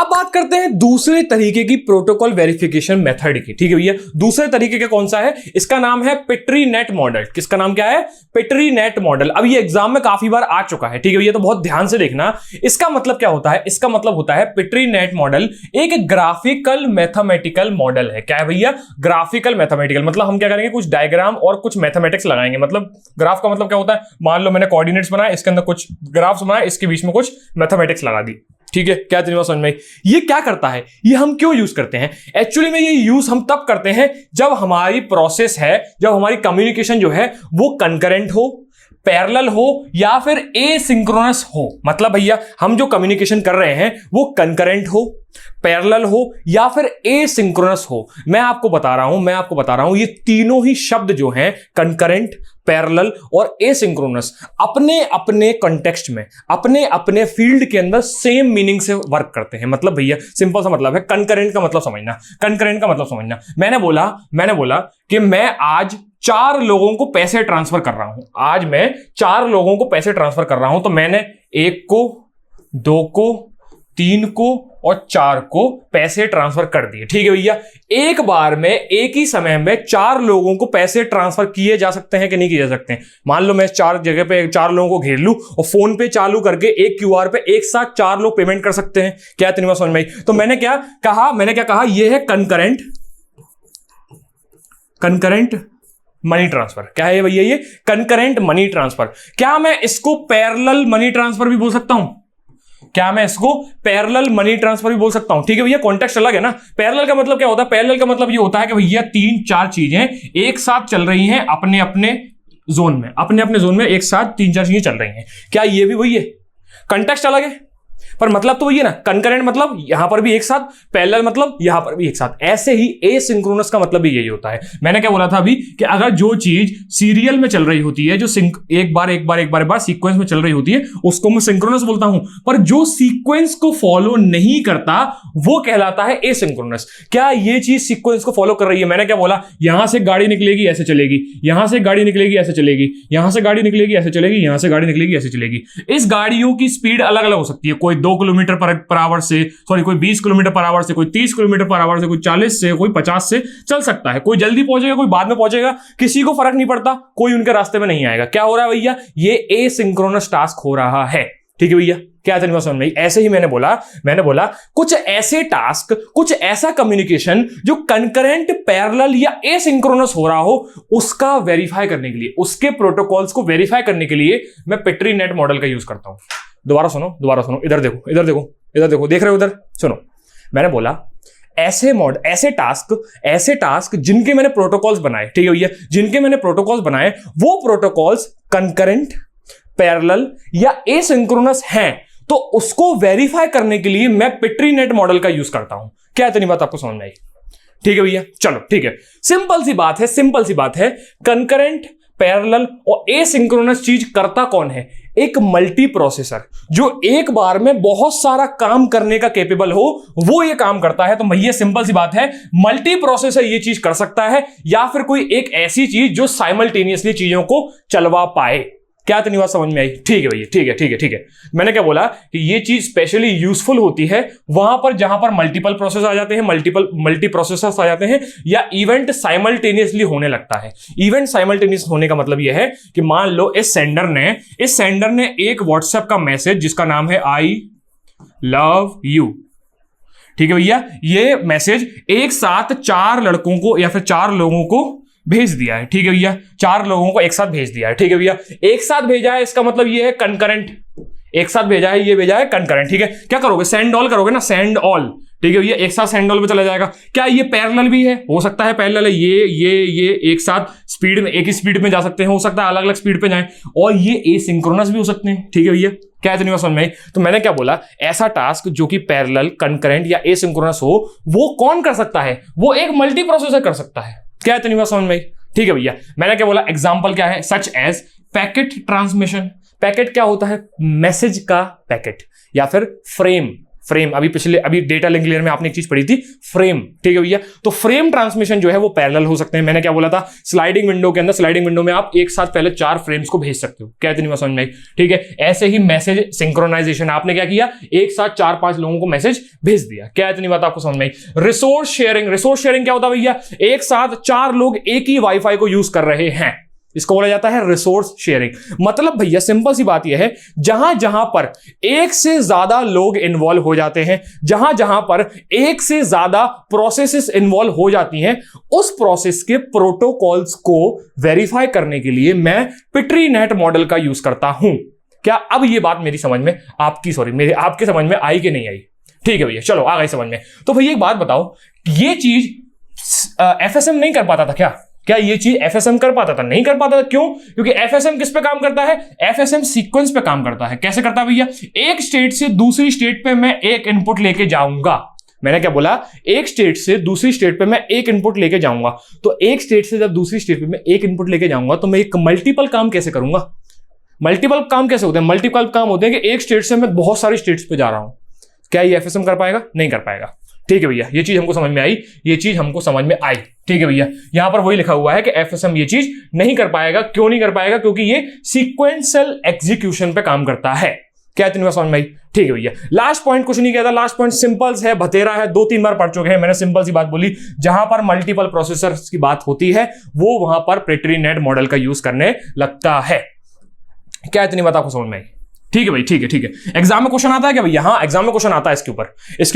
बात करते हैं दूसरे तरीके की प्रोटोकॉल वेरिफिकेशन मेथड की। ठीक है भैया, दूसरे तरीके का कौन सा है? इसका नाम है पिट्री नेट मॉडल। किसका नाम क्या है? पिट्री नेट मॉडल। अब ये एग्जाम में काफी बार आ चुका है। ठीक है भैया, तो बहुत ध्यान से देखना। इसका मतलब क्या होता है? इसका मतलब होता है पिट्री नेट मॉडल एक ग्राफिकल मैथमेटिकल मॉडल है। क्या है भैया? Graphical mathematical. मतलब हम क्या करेंगे, कुछ डायग्राम और कुछ मैथमेटिक्स लगाएंगे। मतलब ग्राफ का मतलब क्या होता है? मान लो मैंने कोऑर्डिनेट्स बनाया, इसके अंदर कुछ ग्राफ्स बनाए, इसके बीच में कुछ मैथमेटिक्स लगा दी। ठीक है, क्या तेरी बात समझ में आई? ये क्या करता है? ये हम क्यों यूज करते हैं? एक्चुअली में ये यूज हम तब करते हैं जब हमारी प्रोसेस है, जब हमारी कम्युनिकेशन जो है वो कंकरेंट हो, पैरेलल हो या फिर एसिंक्रोनस हो। मतलब भैया हम जो कम्युनिकेशन कर रहे हैं वो कंकरेंट हो, पैरेलल हो या फिर एसिंक्रोनस हो। मैं आपको बता रहा हूं ये तीनों ही शब्द जो हैं, कंकरेंट, पैरेलल और एसिंक्रोनस, अपने अपने कॉन्टेक्स्ट में, अपने अपने फील्ड के अंदर सेम मीनिंग से वर्क करते हैं। मतलब भैया सिंपल सा मतलब है, कंकरेंट का मतलब समझना। मैंने बोला कि मैं आज 4 लोगों को पैसे ट्रांसफर कर रहा हूं। तो मैंने 1 को, 2 को, 3 को और 4 को पैसे ट्रांसफर कर दिए। ठीक है भैया, एक बार में एक ही समय में 4 लोगों को पैसे ट्रांसफर किए जा सकते हैं कि नहीं किए जा सकते हैं? मान लो मैं 4 जगह पे 4 लोगों को घेर लूं और फोन पे चालू करके एक क्यूआर पे एक साथ 4 लोग पेमेंट कर सकते हैं। क्या इतनी बात समझ में आई? तो मैंने क्या कहा ये है कंकरेंट मनी ट्रांसफर। क्या है भैया? ये कंकरेंट मनी ट्रांसफर। क्या मैं इसको पैरेलल मनी ट्रांसफर भी बोल सकता हूं? ठीक है भैया, कॉन्टेक्स्ट अलग है ना। पैरेलल का मतलब क्या होता है? पैरेलल का मतलब ये होता है कि भैया 3-4 चीजें एक साथ चल रही हैं अपने अपने जोन में, एक साथ 3-4 चीजें चल रही हैं। क्या ये भी वही है? कॉन्टेक्स्ट अलग है पर मतलब तो वही है ना। कंकरेंट मतलब यहां पर भी एक साथ, पैरेलल मतलब यहां पर भी एक साथ। ऐसे ही एसिंक्रोनस का मतलब भी यही होता है। मैंने क्या बोला था अभी कि अगर जो चीज सीरियल में चल रही होती है, जो एक बार सीक्वेंस में चल रही होती है, उसको मैं सिंक्रोनस बोलता हूं। पर जो सीक्वेंस को फॉलो नहीं करता वो कहलाता है एसिंक्रोनस। क्या ये चीज सीक्वेंस को फॉलो कर रही है? मैंने क्या बोला, यहां से गाड़ी निकलेगी ऐसे चलेगी, यहां से गाड़ी निकलेगी ऐसे चलेगी, यहां से गाड़ी निकलेगी ऐसे चलेगी, यहां से गाड़ी निकलेगी ऐसे चलेगी। इस गाड़ियों की स्पीड अलग अलग हो सकती है। कोई 2 किलोमीटर पर आवर से, कोई 20 किलोमीटर पर आवर से, कोई 30 किलोमीटर पर आवर से, कोई 40 से, कोई 50 से चल सकता है। कोई जल्दी पहुंचेगा, कोई बाद में पहुंचेगा, किसी को फर्क नहीं पड़ता, कोई उनके रास्ते में नहीं आएगा। क्या हो रहा है भैया? ये एसिंक्रोनस टास्क हो रहा है। ठीक है भैया, क्या तेरी बात समझ में आई? ऐसे ही मैंने बोला कुछ ऐसे टास्क, कुछ ऐसा कम्युनिकेशन जो कंकरेंट, पैरेलल या एसिंक्रोनस हो रहा हो, उसका वेरीफाई करने के लिए, उसके प्रोटोकॉल्स को वेरीफाई करने के लिए मैं पिट्री नेट मॉडल का यूज करता हूं। दोबारा सुनो, इधर देखो, देख रहे हो उधर? सुनो, मैंने बोला ऐसे टास्क जिनके मैंने प्रोटोकॉल्स बनाए, ठीक है भैया, जिनके मैंने प्रोटोकॉल्स बनाए, वो प्रोटोकॉल्स कंकरेंट, पैरेलल या एसिंक्रोनस हैं, तो उसको वेरीफाई करने के लिए मैं पिट्री नेट मॉडल का यूज करता हूं। क्या इतनी बात आपको समझ में आई? ठीक है भैया, चलो ठीक है। सिंपल सी बात है। कंकरेंट, पैरेलल और एसिंक्रोनस चीज करता कौन है? एक मल्टी प्रोसेसर जो एक बार में बहुत सारा काम करने का कैपेबल हो, वो ये काम करता है। तो भैया सिंपल सी बात है, मल्टी प्रोसेसर ये चीज कर सकता है, या फिर कोई एक ऐसी चीज जो साइमल्टेनियसली चीजों को चलवा पाए। क्या इतनी बात समझ में आई? ठीक है भैया, ठीक है। मैंने क्या बोला कि ये चीज स्पेशली यूजफुल होती है वहां पर जहां पर मल्टीपल प्रोसेस आ जाते हैं, मल्टी प्रोसेसर्स आ जाते हैं, या इवेंट साइमल्टेनियसली होने लगता है। इवेंट साइमल्टेनियस होने का मतलब यह है कि मान लो इस सेंडर ने एक व्हाट्सएप का मैसेज जिसका नाम है आई लव यू, ठीक है भैया, ये मैसेज एक साथ 4 लड़कों को या फिर 4 लोगों को भेज दिया है। ठीक है भैया, 4 लोगों को एक साथ भेज दिया है। ठीक है भैया, एक साथ भेजा है, इसका मतलब ये है कंकरेंट। एक साथ भेजा है, ये भेजा है कंकरेंट। ठीक है, क्या करोगे? सेंड ऑल करोगे ना, सेंड ऑल। ठीक है भैया, एक साथ सेंड ऑल पे चला जाएगा। क्या ये पैरेलल भी है? हो सकता है पैरेलल है। ये एक साथ स्पीड में, एक ही स्पीड में जा सकते हैं, हो सकता है अलग अलग स्पीड पे जाएं, और ये एसिंक्रोनस भी हो सकते हैं। ठीक है भैया, क्या इतनी बात समझ में आई? तो मैंने क्या बोला, ऐसा टास्क जो कि पैरेलल, कंकरेंट या एसिंक्रोनस हो, वो कौन कर सकता है? वो एक मल्टी प्रोसेसर कर सकता है। क्या इतनी बात समझ में आई? ठीक है भैया, मैंने क्या बोला, एग्जांपल क्या है? Such as packet transmission. Packet क्या होता है? मैसेज का पैकेट या फिर फ्रेम, अभी डेटा लिंक लेयर में आपने एक चीज पढ़ी थी, फ्रेम, ठीक है भैया। तो फ्रेम ट्रांसमिशन जो है वो पैरेलल हो सकते हैं। मैंने क्या बोला था, स्लाइडिंग विंडो के अंदर, स्लाइडिंग विंडो में आप एक साथ पहले 4 फ्रेम्स को भेज सकते हो। क्या इतनी बात समझ में आई? ठीक है। ऐसे ही मैसेज सिंक्रोनाइजेशन, आपने क्या किया, एक साथ 4-5 लोगों को मैसेज भेज दिया। क्या इतनी बात आपको समझ में आई? रिसोर्स शेयरिंग, रिसोर्स शेयरिंग क्या होता है भैया, एक साथ 4 लोग एक ही वाईफाई को यूज कर रहे हैं, इसको बोला जाता है रिसोर्स शेयरिंग। मतलब भैया सिंपल सी बात यह है, जहां जहां पर एक से ज्यादा लोग इन्वॉल्व हो जाते हैं, जहां जहां पर एक से ज्यादा प्रोसेसेस इन्वॉल्व हो जाती हैं, उस प्रोसेस के प्रोटोकॉल्स को वेरीफाई करने के लिए मैं पिट्रीनेट मॉडल का यूज करता हूं। क्या अब ये बात मेरी समझ में, आपके समझ में आई कि नहीं आई? ठीक है भैया, चलो आ गई समझ में। तो भैया एक बात बताओ, ये चीज एफएसएम नहीं कर पाता था क्या ये चीज एफएसएम कर पाता था? नहीं कर पाता था। क्यों? क्योंकि एफएसएम किस पे काम करता है? एफएसएम सीक्वेंस पे काम करता है। कैसे करता है भैया? एक स्टेट से दूसरी स्टेट पे मैं एक इनपुट लेके जाऊंगा। मैंने क्या बोला? एक स्टेट से दूसरी स्टेट पे मैं एक इनपुट लेके जाऊंगा। तो एक स्टेट से जब दूसरी स्टेट पे मैं एक इनपुट लेके जाऊंगा तो मैं एक मल्टीपल काम कैसे करूंगा? मल्टीपल काम कैसे होते हैं? मल्टीपल काम होते हैं कि एक स्टेट से मैं बहुत सारी स्टेट्स पे जा रहा हूं। क्या ये एफएसएम कर पाएगा? नहीं कर पाएगा। ठीक है भैया, ये चीज हमको समझ में आई, ये चीज हमको समझ में आई। ठीक है भैया, यहां पर वही लिखा हुआ है कि एफएसएम ये चीज नहीं कर पाएगा। क्यों नहीं कर पाएगा? क्योंकि ये सीक्वेंशियल एग्जीक्यूशन पे काम करता है। क्या इतनी बात समझ में आई? ठीक है भैया, लास्ट पॉइंट कुछ नहीं कहता, लास्ट पॉइंट सिंपल्स है, भतेरा है, 2-3 बार पढ़ चुके हैं, मैंने सिंपल सी बात बोली, जहां पर मल्टीपल प्रोसेसर्स की बात होती है वो वहां पर पिट्रीनेट मॉडल का यूज करने लगता है। क्या इतनी बात आपको समझ में आई? ठीक है भाई, ठीक है, ठीक है। एग्जाम में क्वेश्चन आता है क्या भैया? हाँ, एग्जाम में क्वेश्चन आता है इसके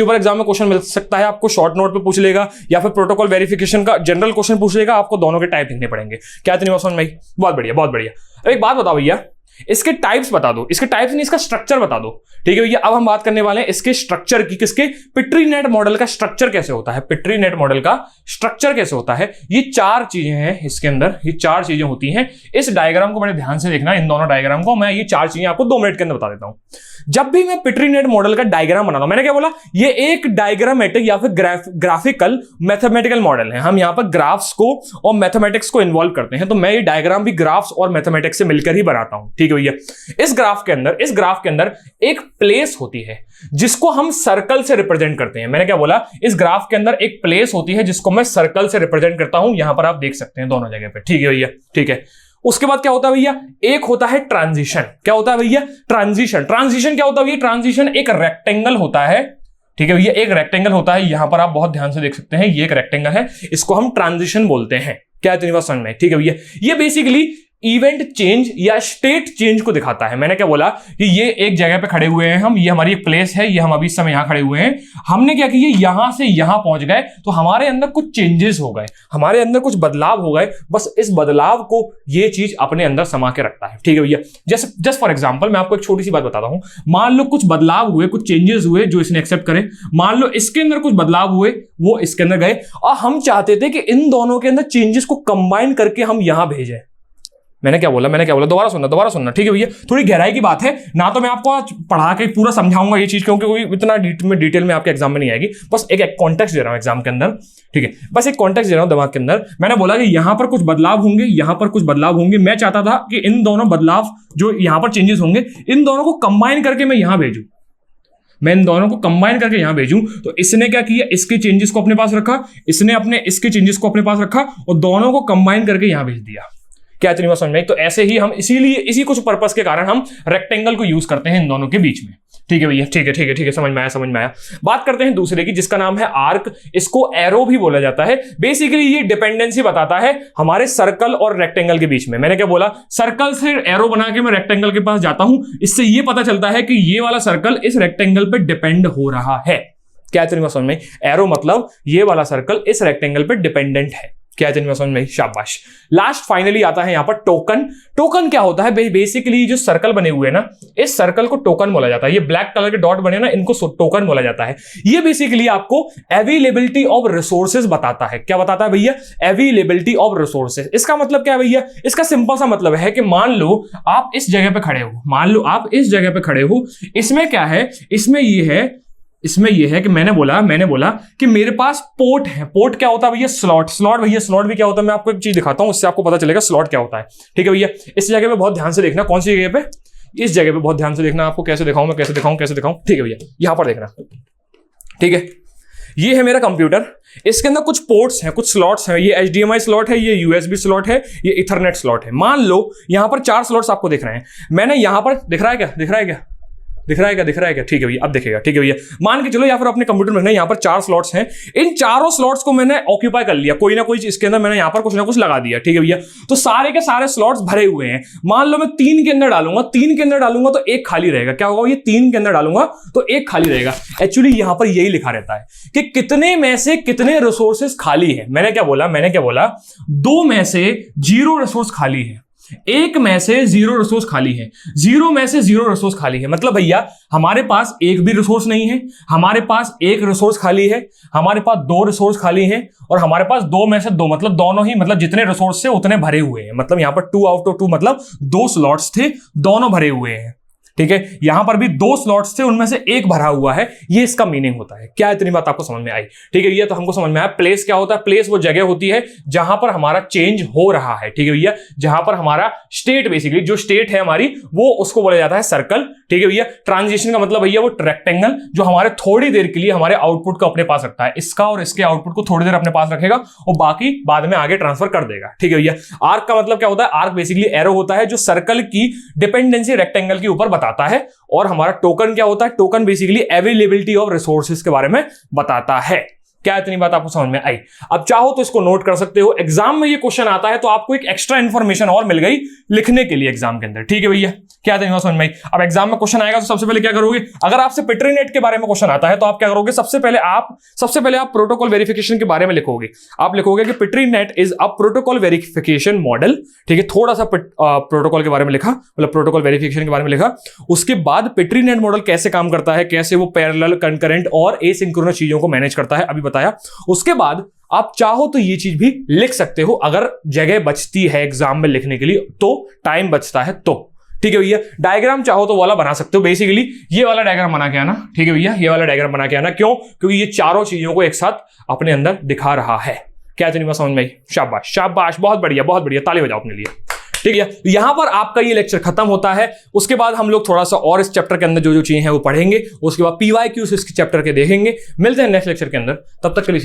ऊपर एग्जाम में क्वेश्चन मिल सकता है आपको, शॉर्ट नोट पे पूछ लेगा या फिर प्रोटोकॉल वेरिफिकेशन का जनरल क्वेश्चन पूछ लेगा, आपको दोनों के टाइप लिखने पड़ेंगे। क्या इतनी बात समझ में आई? बहुत बढ़िया, बहुत बढ़िया। अब एक बात बताओ भैया, इसके टाइप्स बता दो, इसके टाइप्स नहीं, इसका स्ट्रक्चर बता दो। ठीक है भैया, अब हम बात करने वाले हैं इसके स्ट्रक्चर की, किसके? पिट्रीनेट मॉडल का स्ट्रक्चर कैसे होता है, पिट्रीनेट मॉडल का स्ट्रक्चर कैसे होता है। ये 4 चीजें हैं इसके अंदर, ये 4 चीजें होती हैं। इस डायग्राम को बड़े ध्यान से देखना, इन दोनों डायग्राम को। मैं ये 4 चीजें आपको 2 मिनट के अंदर बता देता हूं। जब भी मैं पिट्रीनेट मॉडल का डायग्राम बनाता हूं, मैंने क्या बोला, ये एक डायग्रामेटिक या फिर ग्राफिकल मैथमेटिकल मॉडल है। हम यहां पर ग्राफ्स को और मैथमेटिक्स को इन्वॉल्व करते हैं, तो मैं ये डायग्राम भी ग्राफ्स और मैथमेटिक्स से मिलकर ही बनाता हूं। ठीक है भैया, इस ग्राफ के अंदर एक प्लेस होती है जिसको हम सर्कल से रिप्रेजेंट करते हैं। मैंने क्या बोला, इस ग्राफ के अंदर एक प्लेस होती है जिसको मैं सर्कल से रिप्रेजेंट करता हूं। यहां पर आप देख सकते हैं दोनों जगह पे। ठीक है भैया, ठीक है। उसके बाद क्या होता है भैया, एक होता है ट्रांजिशन। क्या होता है भैया? ट्रांजिशन। ट्रांजिशन क्या होता है भैया? ट्रांजिशन एक रेक्टेंगल होता है। ठीक है भैया, एक रेक्टेंगल होता है। यहां पर आप बहुत ध्यान से देख सकते हैं, ये एक रेक्टेंगल है, इसको हम ट्रांजिशन बोलते हैं। क्या इतनी बात समझ में? ठीक है भैया, ये बेसिकली इवेंट चेंज या स्टेट चेंज को दिखाता है। मैंने क्या बोला कि ये एक जगह पे खड़े हुए हैं हम, ये हमारी एक प्लेस है, ये हम अभी इस समय यहां खड़े हुए हैं। हमने क्या किया, यहां से यहां पहुंच गए तो हमारे अंदर कुछ चेंजेस हो गए, हमारे अंदर कुछ बदलाव हो गए। बस इस बदलाव को ये चीज अपने अंदर समा के रखता है। ठीक है भैया, जस्ट फॉर एग्जांपल मैं आपको एक छोटी सी बात बताता हूं। मान लो कुछ बदलाव हुए, कुछ चेंजेस हुए जो इसने एक्सेप्ट करे। मान लो इसके अंदर कुछ बदलाव हुए, वो इसके अंदर गए, और हम चाहते थे कि इन दोनों के अंदर चेंजेस को कंबाइन करके हम यहां भेजें। मैंने क्या बोला, दोबारा सुनना। ठीक है भैया, थोड़ी गहराई की बात है ना, तो मैं आपको आज पढ़ा के पूरा समझाऊंगा ये चीज, क्योंकि कोई इतना डिटेल में आपके एग्जाम में नहीं आएगी। बस एक कॉन्टेक्स्ट दे रहा हूं एग्जाम के अंदर। ठीक है, बस एक कॉन्टेक्स्ट दे रहा हूं दिमाग के अंदर। मैंने बोला कि यहां पर कुछ बदलाव होंगे, यहां पर कुछ बदलाव होंगे। मैं चाहता था कि इन दोनों बदलाव जो यहां पर चेंजेस होंगे, इन दोनों को कंबाइन करके मैं यहां भेजूं। मैं इन दोनों को कंबाइन करके यहां भेजूं। तो इसने क्या किया, इसके चेंजेस को अपने पास रखा, इसने अपने इसके चेंजेस को अपने पास रखा और दोनों को कंबाइन करके यहां भेज दिया। क्या इतनी बात समझ में? तो ऐसे ही हम इसीलिए इसी कुछ पर्पस के कारण हम रेक्टेंगल को यूज करते हैं इन दोनों के बीच में। ठीक है भैया, ठीक है, समझ में आया। बात करते हैं दूसरे की, जिसका नाम है आर्क। इसको एरो भी बोला जाता है। बेसिकली ये डिपेंडेंसी बताता है हमारे सर्कल और रेक्टेंगल के बीच में। मैंने क्या बोला, सर्कल से एरो बना के मैं रेक्टेंगल के पास जाता हूं, इससे ये पता चलता है कि ये वाला सर्कल इस रेक्टेंगल पे डिपेंड हो रहा है। क्या इतनी बात समझ में? एरो मतलब ये वाला सर्कल इस रेक्टेंगल पे डिपेंडेंट है। क्या है समझ में? शाबाश। लास्ट फाइनली आता है यहां पर टोकन। टोकन क्या होता है? बेसिकली जो सर्कल बने हुए हैं ना, इस सर्कल को टोकन बोला जाता है। ये ब्लैक कलर के डॉट बने ना, इनको टोकन बोला जाता है। ये बेसिकली आपको अवेलेबिलिटी ऑफ रिसोर्सेज बताता है। क्या बताता है भैया? Availability of resources. इसका मतलब क्या है भैया? इसका सिंपल सा मतलब है कि मान लो आप इस जगह पे खड़े हो, इसमें क्या है, इसमें ये है कि मैंने बोला कि मेरे पास पोर्ट है। पोर्ट क्या होता है भैया? स्लॉट भैया, स्लॉट भी क्या होता है? मैं आपको एक चीज दिखाता हूं, उससे आपको पता चलेगा स्लॉट क्या होता है। ठीक है भैया, इस जगह पे बहुत ध्यान से देखना। कौन सी जगह पे? इस जगह पे बहुत ध्यान से देखना, आपको कैसे दिखाऊं मैं, कैसे दिखाऊं, ठीक है भैया, यहां पर देखना, ठीक है। ये है मेरा कंप्यूटर, इसके अंदर कुछ पोर्ट्स हैं, कुछ स्लॉट्स हैं, ये HDMI स्लॉट है, ये USB स्लॉट है, ये इथरनेट स्लॉट है। मान लो यहां पर 4 स्लॉट्स आपको दिख रहे हैं, मैंने यहां पर दिख रहा है क्या, ठीक है भैया, अब दिखेगा, ठीक है भैया। मान के चलो या फिर अपने कंप्यूटर में यहाँ पर 4 स्लॉट्स हैं, इन चारों स्लॉट्स को मैंने ऑक्यूपाई कर लिया, कोई ना कोई इसके अंदर मैंने यहाँ पर कुछ ना कुछ लगा दिया, ठीक है भैया। तो सारे के सारे स्लॉट्स भरे हुए हैं। मान लो मैं 3 के अंदर डालूंगा, 3 के अंदर डालूंगा तो एक खाली रहेगा। क्या होगा, ये 3 के अंदर डालूंगा तो एक खाली रहेगा। एक्चुअली यहां पर यही लिखा रहता है कि कितने में से कितने रिसोर्सेस खाली है। मैंने क्या बोला 2 में से 0 रिसोर्स खाली है, 1 में से 0 रिसोर्स खाली है, 0 में से 0 रिसोर्स खाली है। मतलब भैया हमारे पास एक भी रिसोर्स नहीं है, हमारे पास 1 रिसोर्स खाली है, हमारे पास 2 रिसोर्स खाली है, और हमारे पास 2 में से 2, मतलब दोनों ही, मतलब जितने रिसोर्स थे उतने भरे हुए हैं। मतलब यहां पर 2 आउट ऑफ 2, मतलब 2 स्लॉट्स थे, दोनों भरे हुए हैं, ठीक है। यहां पर भी 2 स्लॉट्स थे, उनमें से एक भरा हुआ है, ये इसका मीनिंग होता है। क्या इतनी बात आपको समझ में आई, ठीक है भैया। तो हमको समझ में आया प्लेस क्या होता है। प्लेस वो जगह होती है जहां पर हमारा चेंज हो रहा है, ठीक है भैया, जहां पर हमारा स्टेट, बेसिकली जो स्टेट है हमारी, वो उसको बोला जाता है सर्कल, ठीक है भैया। ट्रांजिशन का मतलब भैया वो रेक्टेंगल, जो हमारे थोड़ी देर के लिए हमारे आउटपुट को अपने पास रखता है, इसका और इसके आउटपुट को थोड़ी देर अपने पास रखेगा और बाकी बाद में आगे ट्रांसफर कर देगा, ठीक है भैया। आर्क का मतलब क्या होता है, आर्क बेसिकली एरो होता है जो सर्कल की डिपेंडेंसी रेक्टेंगल के ऊपर बताता है। और हमारा टोकन क्या होता है, token basically availability of resources के बारे में बताता है। क्या इतनी बात आपको समझ में आई। अब चाहो तो इसको नोट कर सकते हो, एग्जाम में ये क्वेश्चन आता है तो आपको एक एक्स्ट्रा इंफॉर्मेशन और मिल गई लिखने के लिए एग्जाम के अंदर, ठीक है भैया। क्या इतनी बात समझ में आई। अब एग्जाम में क्वेश्चन आएगा तो सबसे पहले क्या करोगे, अगर आपसे पिट्रीनेट के बारे में क्वेश्चन आता है तो आप क्या करोगे, सबसे पहले आप प्रोटोकॉल वेरिफिकेशन के बारे में लिखोगे। आप लिखोगे कि Petri net is a protocol verification model, ठीक है। थोड़ा सा प्रोटोकॉल के बारे में लिखा, मतलब प्रोटोकॉल वेरिफिकेशन के बारे में लिखा। उसके बाद पिट्रीनेट मॉडल कैसे काम करता है, कैसे वो पैरेलल, कंकरेंट और एसिंक्रोनस चीजों को मैनेज करता है, अभी बताया। उसके बाद आप चाहो तो ये चीज भी लिख सकते हो, अगर जगह बचती है एग्जाम में लिखने के लिए, तो टाइम बचता है तो, ठीक है भैया। डायग्राम चाहो तो वाला बना सकते हो, बेसिकली ये वाला डायग्राम बना के आना, ठीक है भैया। ये वाला डायग्राम बना के आना, क्यों, क्योंकि ये चारों चीजों को एक साथ अपने अंदर दिखा रहा है। क्या इतनी बात समझ में आई। शाबाश शाबाश, बहुत बढ़िया बहुत बढ़िया, ताली बजाओ अपने लिए, ठीक है। यहां पर आपका ये लेक्चर खत्म होता है। उसके बाद हम लोग थोड़ा सा और इस चैप्टर के अंदर जो जो चीजें हैं वो पढ़ेंगे, उसके बाद PYQs इस चैप्टर के देखेंगे। मिलते हैं नेक्स्ट लेक्चर के अंदर, तब तक के लिए।